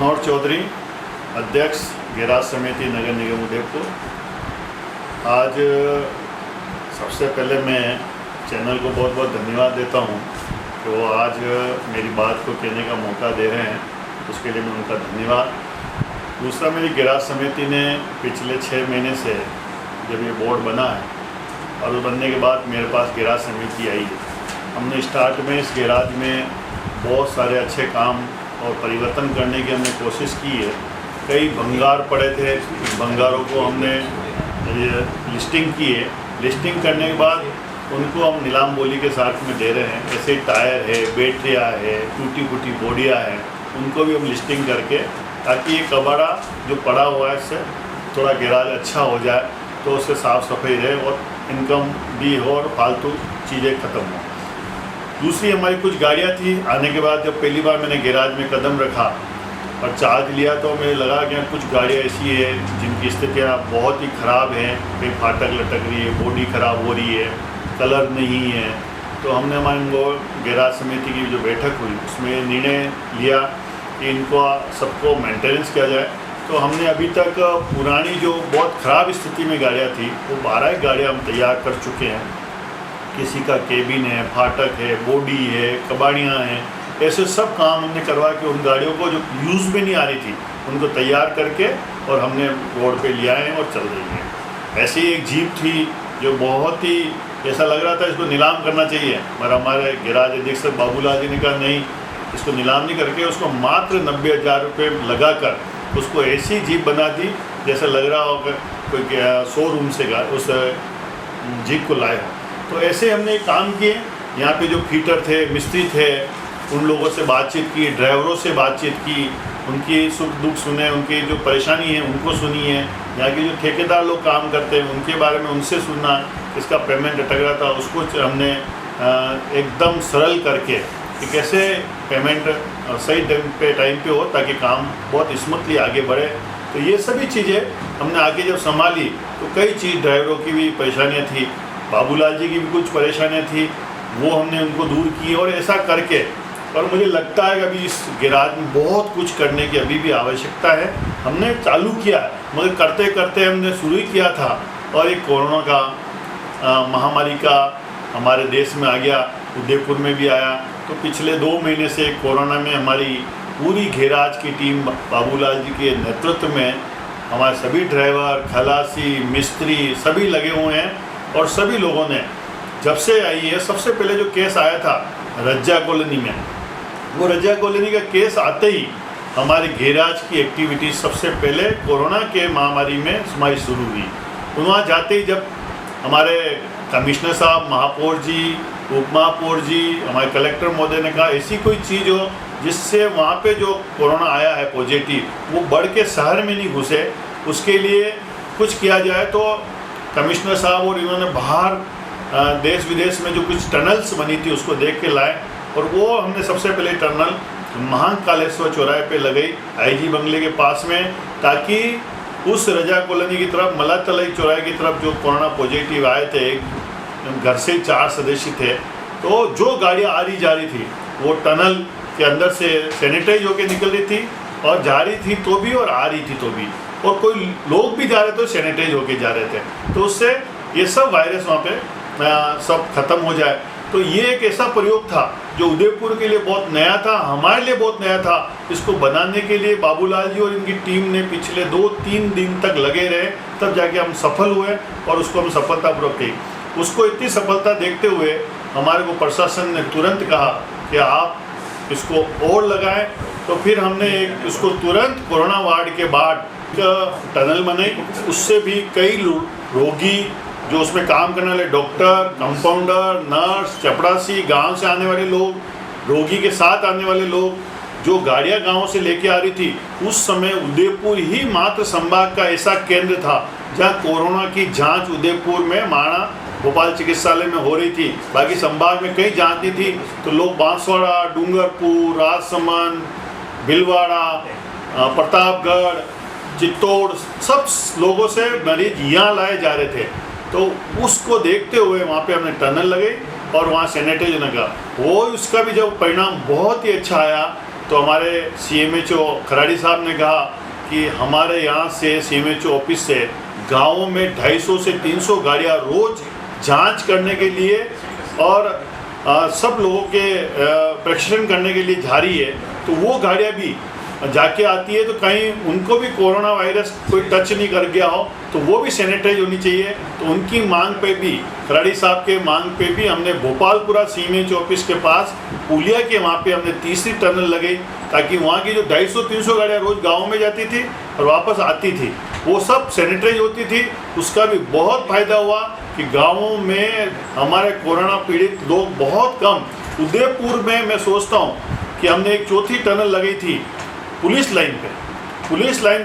मनोहर चौधरी, अध्यक्ष गैराज समिति नगर निगम उदयपुर। आज सबसे पहले मैं चैनल को बहुत बहुत धन्यवाद देता हूं कि वो आज मेरी बात को कहने का मौका दे रहे हैं, उसके लिए मैं उनका धन्यवाद। दूसरा, मेरी गैराज समिति ने पिछले 6 महीने से जब ये बोर्ड बना है और बनने के बाद मेरे पास गैराज समिति आई है, हमने स्टार्ट में इस गैराज में बहुत सारे अच्छे काम और परिवर्तन करने की हमने कोशिश की है। कई भंगार पड़े थे, भंगारों को हमने लिस्टिंग की है। लिस्टिंग करने के बाद उनको हम नीलाम बोली के साथ में दे रहे हैं। जैसे टायर है, बैटरियाँ है, टूटी फूटी बोडियाँ हैं, उनको भी हम लिस्टिंग करके, ताकि ये कबाड़ा जो पड़ा हुआ है इससे थोड़ा गैराज अच्छा हो जाए, तो उससे साफ़ सफाई रहे और इनकम भी हो और फालतू चीज़ें ख़त्म हो। दूसरी, हमारी कुछ गाड़ियाँ थी। आने के बाद जब पहली बार मैंने गैराज में कदम रखा और चार्ज लिया, तो मुझे लगा कि कुछ गाड़ियाँ ऐसी है जिनकी स्थितियाँ बहुत ही ख़राब हैं, कहीं फाटक लटक रही है, बॉडी ख़राब हो रही है, कलर नहीं है। तो हमने हमारे वो गैराज समिति की जो बैठक हुई, उसमें निर्णय लिया कि इनको सबको मेंटेनेंस किया जाए। तो हमने अभी तक पुरानी जो बहुत ख़राब स्थिति में गाड़ियाँ थी, वो 12 गाड़ियाँ हम तैयार कर चुके हैं। किसी का केबिन है, फाटक है, बॉडी है, कबाड़ियाँ हैं, ऐसे सब काम हमने करवा के उन गाड़ियों को जो यूज़ में नहीं आ रही थी उनको तैयार करके और हमने रोड पे ले आए हैं और चल रही है। ऐसी एक जीप थी जो बहुत ही ऐसा लग रहा था इसको नीलाम करना चाहिए, पर हमारे गैराज अध्यक्ष बाबूलाल जी ने कहा नहीं, इसको नीलाम नहीं करके उसको मात्र 90,000 रुपये लगा कर उसको ऐसी जीप बना दी जैसे लग रहा होगा कोई शोरूम से उस जीप को लाया। तो ऐसे हमने काम किए। यहाँ पे जो फीटर थे, मिस्त्री थे, उन लोगों से बातचीत की, ड्राइवरों से बातचीत की, उनकी सुख दुख सुने, उनकी जो परेशानी है उनको सुनी है। यहाँ के जो ठेकेदार लोग काम करते हैं उनके बारे में उनसे सुनना, इसका पेमेंट अटक रहा था उसको हमने एकदम सरल करके कि कैसे पेमेंट सही टाइम पे हो ताकि काम बहुत स्मूथली आगे बढ़े। तो ये सभी चीज़ें हमने आगे जब संभाली तो कई चीज़, ड्राइवरों की भी परेशानियाँ थी, बाबूलाल जी की भी कुछ परेशानियाँ थी, वो हमने उनको दूर की। और ऐसा करके, और मुझे लगता है कि अभी इस गैराज में बहुत कुछ करने की अभी भी आवश्यकता है। हमने चालू किया, मगर करते करते हमने शुरू ही किया था और एक कोरोना का महामारी का हमारे देश में आ गया, उदयपुर में भी आया। तो पिछले 2 महीने से कोरोना में हमारी पूरी गैराज की टीम बाबूलाल जी के नेतृत्व में, हमारे सभी ड्राइवर, खलासी, मिस्त्री सभी लगे हुए हैं। और सभी लोगों ने जब से आई है, सबसे पहले जो केस आया था रज्जा कॉलोनी में, वो रज्जा कॉलोनी का केस आते ही हमारे गैराज की एक्टिविटी सबसे पहले कोरोना के महामारी में हमारी शुरू हुई। तो वहाँ जाते ही जब हमारे कमिश्नर साहब, महापौर जी, उप महापौर जी, हमारे कलेक्टर महोदय ने कहा ऐसी कोई चीज़ हो जिससे वहाँ पे जो कोरोना आया है पॉजिटिव, वो बढ़ के शहर में नहीं घुसे, उसके लिए कुछ किया जाए। तो कमिश्नर साहब और इन्होंने बाहर देश विदेश में जो कुछ टनल्स बनी थी उसको देख के लाए, और वो हमने सबसे पहले टनल महाकालेश्वर चौराहे पे लगाई, आईजी बंगले के पास में, ताकि उस रजा कॉलोनी की तरफ, मलातलाई चौराहे की तरफ जो कोरोना पॉजिटिव आए थे, घर से 4 सदस्य थे, तो जो गाड़ियाँ आ रही जा रही थी वो टनल के अंदर से सैनिटाइज होकर निकल रही थी, और जा रही थी तो भी और आ रही थी तो भी, और कोई लोग भी जा रहे थे सैनिटाइज होके जा रहे थे। तो उससे ये सब वायरस वहाँ पे सब खत्म हो जाए। तो ये एक ऐसा प्रयोग था जो उदयपुर के लिए बहुत नया था, हमारे लिए बहुत नया था। इसको बनाने के लिए बाबूलाल जी और इनकी टीम ने पिछले 2-3 दिन तक लगे रहे, तब जाके हम सफल हुए और उसको हम सफलतापूर्वक की। उसको इतनी सफलता देखते हुए हमारे को प्रशासन ने तुरंत कहा कि आप इसको और लगाएं। तो फिर हमने उसको तुरंत कोरोना वार्ड के बाद टनल बनाई। उससे भी कई रोगी जो उसमें काम करने वाले डॉक्टर, कंपाउंडर, नर्स, चपरासी, गांव से आने वाले लोग, रोगी के साथ आने वाले लोग, जो गाड़ियां गांव से लेके आ रही थी, उस समय उदयपुर ही मात्र संभाग का ऐसा केंद्र था जहां कोरोना की जांच उदयपुर में महाराणा भोपाल चिकित्सालय में हो रही थी। बाकी संभाग में कहीं जांच नहीं थी। तो लोग बांसवाड़ा, डूंगरपुर, राजसमंद, भिलवाड़ा, प्रतापगढ़, चित्तौड़, सब लोगों से मरीज यहाँ लाए जा रहे थे। तो उसको देखते हुए वहाँ पे हमने टनल लगाई और वहाँ सैनिटाइजर लगा। वो उसका भी जब परिणाम बहुत ही अच्छा आया, तो हमारे CMHO खराड़ी साहब ने कहा कि हमारे यहाँ से CMHO ऑफिस से गाँवों में 250 से 300 गाड़ियाँ रोज़ जांच करने के लिए और सब लोगों के परीक्षण करने के लिए जा रही है। तो वो गाड़ियाँ भी जाके आती है, तो कहीं उनको भी कोरोना वायरस कोई टच नहीं कर गया हो तो वो भी सैनिटाइज होनी चाहिए। तो उनकी मांग पे भी, खराड़ी साहब के मांग पे भी हमने भोपालपुरा CMHO ऑफिस के पास पुलिया के वहाँ पे हमने तीसरी टनल लगाई, ताकि वहाँ की जो 250-300 गाड़ियाँ रोज़ गाँव में जाती थी और वापस आती थी वो सब सैनिटाइज होती थी। उसका भी बहुत फ़ायदा हुआ कि गाँवों में हमारे कोरोना पीड़ित लोग बहुत कम। उदयपुर में मैं सोचता हूँ कि हमने एक चौथी टनल लगाई थी पुलिस लाइन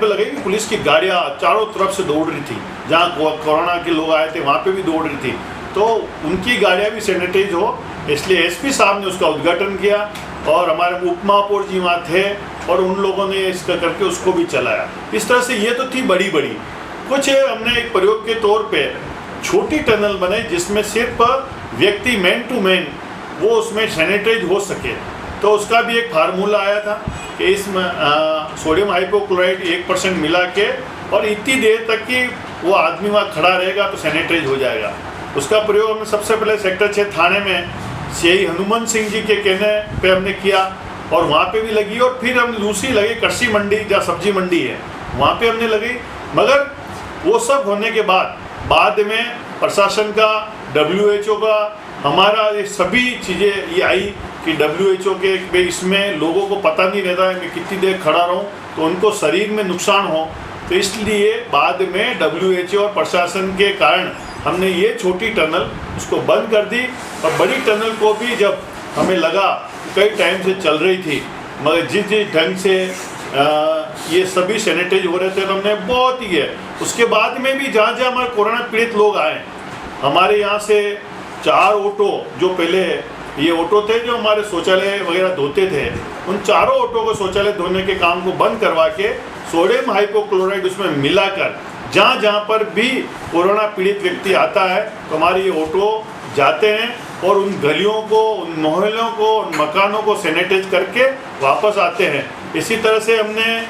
पे लगाई कि पुलिस की गाड़ियाँ चारों तरफ से दौड़ रही थी, जहाँ कोरोना के लोग आए थे वहाँ पे भी दौड़ रही थी, तो उनकी गाड़ियाँ भी सैनिटाइज हो, इसलिए SP साहब ने उसका उद्घाटन किया और हमारे उप महापौर जी वहाँ थे और उन लोगों ने इसका करके उसको भी चलाया। इस तरह से ये तो थी बड़ी कुछ। हमने एक प्रयोग के तौर पे छोटी टनल बनाई जिसमें सिर्फ व्यक्ति मैन टू मैन वो उसमें सैनिटाइज हो सके। तो उसका भी एक फार्मूला आया था कि इसमें सोडियम हाइपोक्लोराइड 1% मिला के और इतनी देर तक कि वो आदमी वहाँ खड़ा रहेगा तो सैनिटाइज हो जाएगा। उसका प्रयोग हमने सबसे पहले सेक्टर 6 थाने में CI हनुमान सिंह जी के कहने पे हमने किया और वहाँ पे भी लगी, और फिर हम दूसरी लगी कृषि मंडी जहाँ सब्जी मंडी है वहाँ पे हमने लगी। मगर वो सब होने के बाद में प्रशासन का, WHO का, हमारा ये सभी चीज़ें ये आई कि WHO के इसमें लोगों को पता नहीं रहता है मैं कितनी देर खड़ा रहूं तो उनको शरीर में नुकसान हो, तो इसलिए बाद में WHO और प्रशासन के कारण हमने ये छोटी टनल उसको बंद कर दी। और बड़ी टनल को भी जब हमें लगा कई टाइम से चल रही थी, मगर जिस ढंग से ये सभी सैनिटाइज हो रहे थे तो हमने बहुत ही है। उसके बाद में भी जहाँ हमारे कोरोना पीड़ित लोग आए, हमारे यहाँ से 4 ऑटो, जो पहले ये ऑटो थे जो हमारे शौचालय वगैरह धोते थे, उन चारों ऑटो को शौचालय धोने के काम को बंद करवा के सोडियम हाइपोक्लोराइड उसमें मिलाकर जहाँ पर भी कोरोना पीड़ित व्यक्ति आता है तो हमारे ये ऑटो जाते हैं और उन गलियों को, उन मोहल्लों को, उन मकानों को सैनिटाइज करके वापस आते हैं। इसी तरह से हमने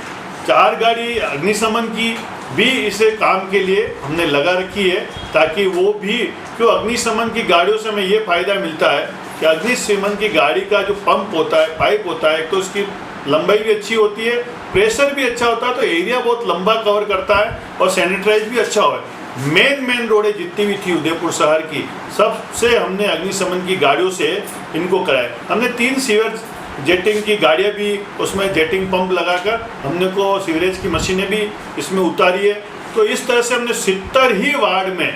4 गाड़ी अग्निशमन की भी इसे काम के लिए हमने लगा रखी है, ताकि वो भी, क्यों अग्निशमन की गाड़ियों से हमें ये फ़ायदा मिलता है कि अग्निशमन की गाड़ी का जो पंप होता है, पाइप होता है, तो उसकी लंबाई भी अच्छी होती है, प्रेशर भी अच्छा होता है, तो एरिया बहुत लंबा कवर करता है और सैनिटाइज भी अच्छा हो। मेन रोडें जितनी भी थी उदयपुर शहर की, सबसे हमने अग्निशमन की गाड़ियों से इनको कराया। हमने 3 सीवर जेटिंग की गाड़ियाँ भी, उसमें जेटिंग पंप लगाकर हमने को सीवरेज की मशीनें भी इसमें उतारी है। तो इस तरह से हमने 70 ही वार्ड में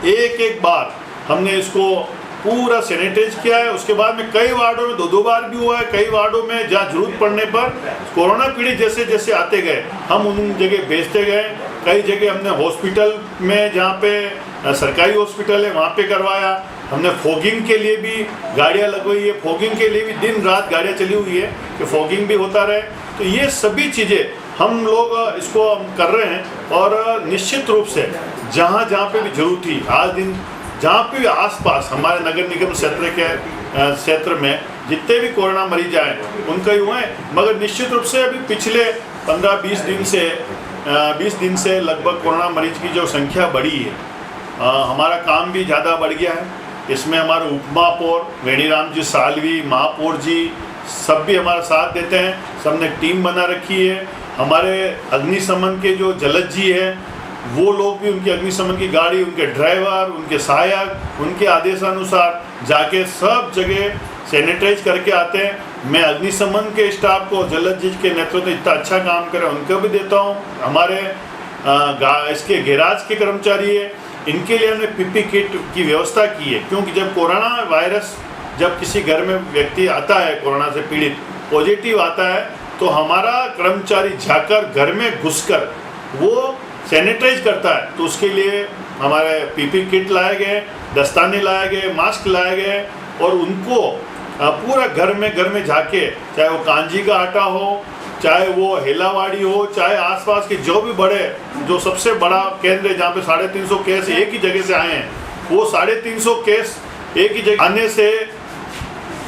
एक बार हमने इसको पूरा सैनिटाइज किया है। उसके बाद में कई वार्डों में 2 बार भी हुआ है। कई वार्डों में जहाँ जरूरत पड़ने पर कोरोना पीड़ित जैसे आते गए हम उन जगह भेजते गए। कई जगह हमने हॉस्पिटल में, जहाँ पे सरकारी हॉस्पिटल है वहाँ पे करवाया। हमने फॉगिंग के लिए भी गाड़ियाँ लगवाई है, फॉगिंग के लिए भी दिन रात गाड़ियाँ चली हुई है कि फॉगिंग भी होता रहे। तो ये सभी चीज़ें हम लोग इसको कर रहे हैं और निश्चित रूप से जहाँ पे भी जरूरत थी, आज दिन जहाँ पे भी आसपास हमारे नगर निगम क्षेत्र में जितने भी कोरोना मरीज आए उनका ही हुए हैं। मगर निश्चित रूप से अभी पिछले 15-20 दिन से लगभग कोरोना मरीज की जो संख्या बढ़ी है, हमारा काम भी ज़्यादा बढ़ गया है। इसमें हमारे उप महापौर वेणीराम जी सालवी, महापौर जी सब भी हमारा साथ देते हैं। सबने टीम बना रखी है। हमारे अग्निशमन के जो जलद जी है वो लोग भी, उनकी अग्निशमन की गाड़ी, उनके ड्राइवर, उनके सहायक, उनके आदेशानुसार जाके सब जगह सैनिटाइज करके आते हैं। मैं अग्निशमन के स्टाफ को, जलद जी के नेतृत्व में इतना अच्छा काम करे उनको भी देता हूँ। हमारे इसके गैराज के कर्मचारी है, इनके लिए हमने PP किट की व्यवस्था की है, क्योंकि जब कोरोना वायरस, जब किसी घर में व्यक्ति आता है कोरोना से पीड़ित पॉजिटिव आता है, तो हमारा कर्मचारी जाकर घर में घुसकर वो सैनिटाइज करता है। तो उसके लिए हमारे PP किट लाए गए, दस्ताने लाए गए, मास्क लाए गए और उनको पूरा घर में जाके, चाहे वो कांजी का आटा हो, चाहे वो हेलावाड़ी हो, चाहे आसपास के जो भी बड़े, जो सबसे बड़ा केंद्र है जहाँ पे 350 केस एक ही जगह से आए हैं, वो 350 केस एक ही जगह आने से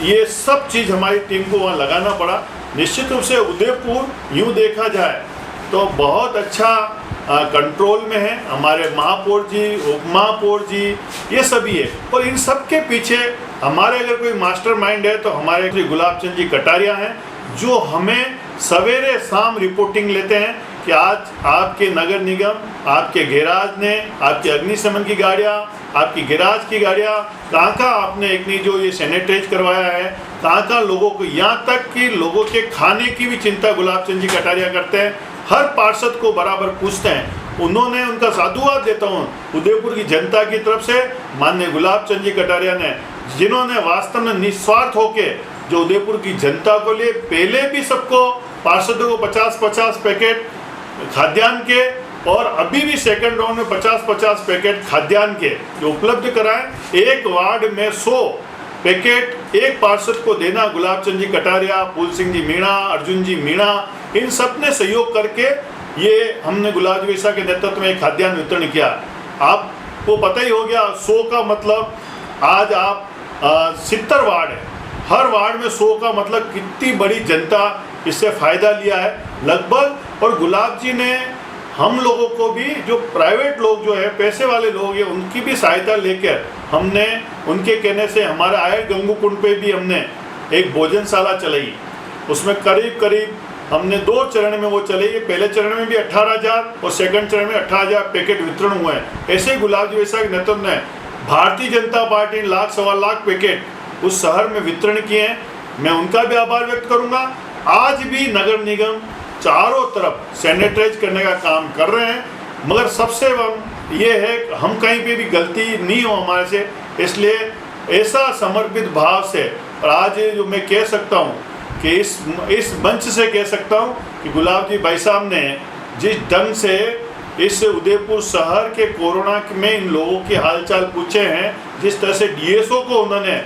ये सब चीज़ हमारी टीम को वहाँ लगाना पड़ा। निश्चित रूप से उदयपुर यूँ देखा जाए तो बहुत अच्छा कंट्रोल में है। हमारे महापौर जी, उप महापौर जी, ये सभी है। और इन सब के पीछे हमारे अगर कोई मास्टरमाइंड है तो हमारे श्री गुलाब चंद जी कटारिया हैं, जो हमें सवेरे शाम रिपोर्टिंग लेते हैं कि आज आपके नगर निगम, आपके गैराज ने, आपकी अग्निशमन की गाड़ियाँ, आपकी गैराज की गाड़ियाँ कहाँ आपने एक नहीं जो ये सैनिटाइज करवाया है, कहाँ लोगों को, यहाँ तक कि लोगों के खाने की भी चिंता गुलाब चंद जी कटारिया करते हैं। हर पार्षद को बराबर पूछते हैं। उन्होंने उनका साधुवाद देता हूँ उदयपुर की जनता की तरफ से माननीय गुलाब चंद जी कटारिया ने, जिन्होंने वास्तव में निस्वार्थ होके जो उदयपुर की जनता को लिए पहले भी सबको पार्षदों को 50-50 पैकेट खाद्यान्न के और अभी भी सेकंड राउंड में 50-50 पैकेट खाद्यान्न के जो उपलब्ध कराएं। एक वार्ड में 100 पैकेट एक पार्षद को देना गुलाब चंद जी कटारिया, फूल सिंह जी मीणा, अर्जुन जी मीणा, इन सब ने सहयोग करके ये हमने गुलाब जी वैसा के नेतृत्व में खाद्यान्न वितरण किया। आपको पता ही हो गया 100 का मतलब आज आप 70 वार्ड है, हर वार्ड में 100 का मतलब कितनी बड़ी जनता इससे फ़ायदा लिया है लगभग। और गुलाब जी ने हम लोगों को भी, जो प्राइवेट लोग जो है पैसे वाले लोग हैं, उनकी भी सहायता लेकर हमने उनके कहने से हमारे आयर गंगू कुंड पे भी हमने एक भोजनशाला चलाई। उसमें करीब करीब हमने 2 चरण में वो चलाई। पहले चरण में भी 18,000 और सेकंड चरण में 18,000 पैकेट वितरण हुए हैं। ऐसे गुलाब जी वैसा के नेतृत्व ने भारतीय जनता पार्टी ने 1,00,000-1,25,00,000 पैकेट उस शहर में वितरण किए हैं। मैं उनका भी आभार व्यक्त करूँगा। आज भी नगर निगम चारों तरफ सैनिटाइज करने का काम कर रहे हैं, मगर सबसे ये है कि हम कहीं पे भी गलती नहीं हो हमारे से, इसलिए ऐसा समर्पित भाव से। और आज जो मैं कह सकता हूँ कि इस मंच से कह सकता हूँ कि गुलाब जी भाई साहब ने जिस ढंग से इस उदयपुर शहर के कोरोना में इन लोगों की हालचाल पूछे हैं, जिस तरह से डीएसओ को उन्होंने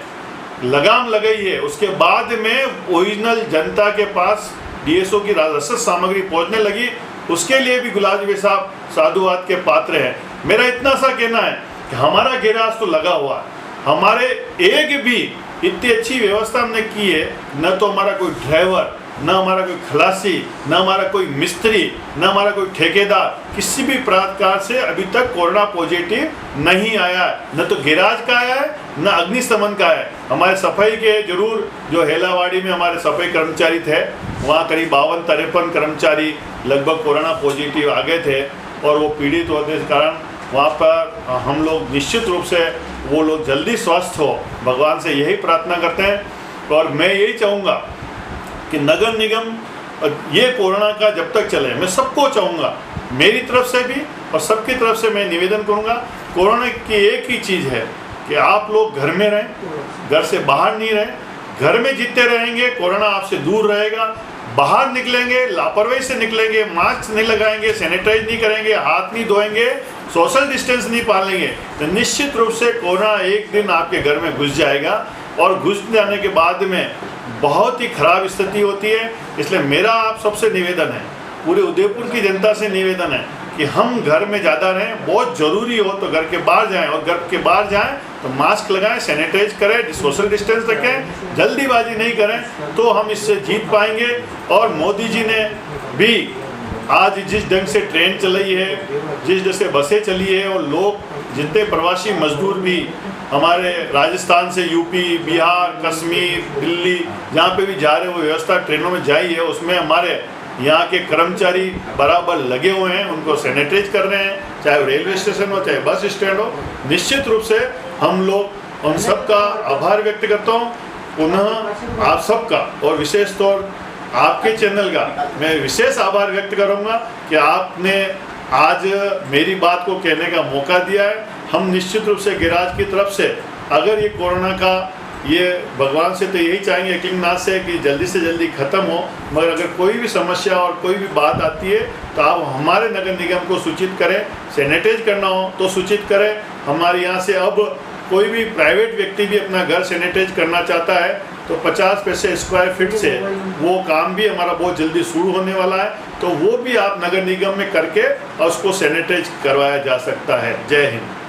लगाम लगाई है, उसके बाद में ओरिजिनल जनता के पास डीएसओ की राजस्व सामग्री पहुंचने लगी, उसके लिए भी गुलाब जी साहब साधुवाद के पात्र हैं। मेरा इतना सा कहना है कि हमारा गैराज तो लगा हुआ है, हमारे एक भी इतनी अच्छी व्यवस्था हमने की है, न तो हमारा कोई ड्राइवर, न हमारा कोई खलासी, न हमारा कोई मिस्त्री, न हमारा कोई ठेकेदार किसी भी प्रकार से अभी तक कोरोना पॉजिटिव नहीं आया है। न तो गैराज का आया है, न अग्निशमन का है। हमारे सफाई के जरूर जो हेलावाड़ी में हमारे सफाई कर्मचारी थे, वहाँ करीब 52-53 कर्मचारी लगभग कोरोना पॉजिटिव आ गए थे और वो पीड़ित होने के कारण वहाँ पर हम लोग निश्चित रूप से वो लोग जल्दी स्वस्थ हो, भगवान से यही प्रार्थना करते हैं। और मैं यही चाहूँगा कि नगर निगम ये कोरोना का जब तक चले, मैं सबको चाहूँगा, मेरी तरफ से भी और सबकी तरफ से मैं निवेदन करूँगा, कोरोना की एक ही चीज़ है कि आप लोग घर में रहें, घर से बाहर नहीं रहें। घर में जितने रहेंगे कोरोना आपसे दूर रहेगा। बाहर निकलेंगे लापरवाही से निकलेंगे, मास्क नहीं लगाएंगे, सैनिटाइज नहीं करेंगे, हाथ नहीं धोएंगे, सोशल डिस्टेंस नहीं पालेंगे, तो निश्चित रूप से कोरोना एक दिन आपके घर में घुस जाएगा और घुस जाने के बाद में बहुत ही खराब स्थिति होती है। इसलिए मेरा आप सबसे निवेदन है, पूरे उदयपुर की जनता से निवेदन है कि हम घर में ज़्यादा रहें, बहुत ज़रूरी हो तो घर के बाहर जाएं, और घर के बाहर जाएं तो मास्क लगाएं, सैनिटाइज करें, सोशल डिस्टेंस रखें, जल्दीबाजी नहीं करें, तो हम इससे जीत पाएंगे। और मोदी जी ने भी आज जिस ढंग से ट्रेन चलाई है, जिस ढंग से बसें चली है, और लोग जितने प्रवासी मजदूर भी हमारे राजस्थान से यूपी, बिहार, कश्मीर, दिल्ली जहाँ पे भी जा रहे हो, व्यवस्था ट्रेनों में जाई है, उसमें हमारे यहाँ के कर्मचारी बराबर लगे हुए हैं, उनको सैनिटाइज कर रहे हैं, चाहे रेलवे स्टेशन हो, चाहे बस स्टैंड हो। निश्चित रूप से हम लोग उन सब का आभार व्यक्त करता हूँ। पुनः आप सबका और विशेष तौर आपके चैनल का मैं विशेष आभार व्यक्त करूँगा कि आपने आज मेरी बात को कहने का मौका दिया है। हम निश्चित रूप से गैराज की तरफ से, अगर ये कोरोना का, ये भगवान से तो यही चाहेंगे एकलिंगनाथ से कि जल्दी से जल्दी ख़त्म हो, मगर अगर कोई भी समस्या और कोई भी बात आती है तो आप हमारे नगर निगम को सूचित करें। सैनिटाइज करना हो तो सूचित करें। हमारे यहाँ से अब कोई भी प्राइवेट व्यक्ति भी अपना घर सैनिटाइज करना चाहता है तो 50 पैसे स्क्वायर फीट से वो काम भी हमारा बहुत जल्दी शुरू होने वाला है, तो वो भी आप नगर निगम में करके और उसको सैनिटाइज करवाया जा सकता है। जय हिंद।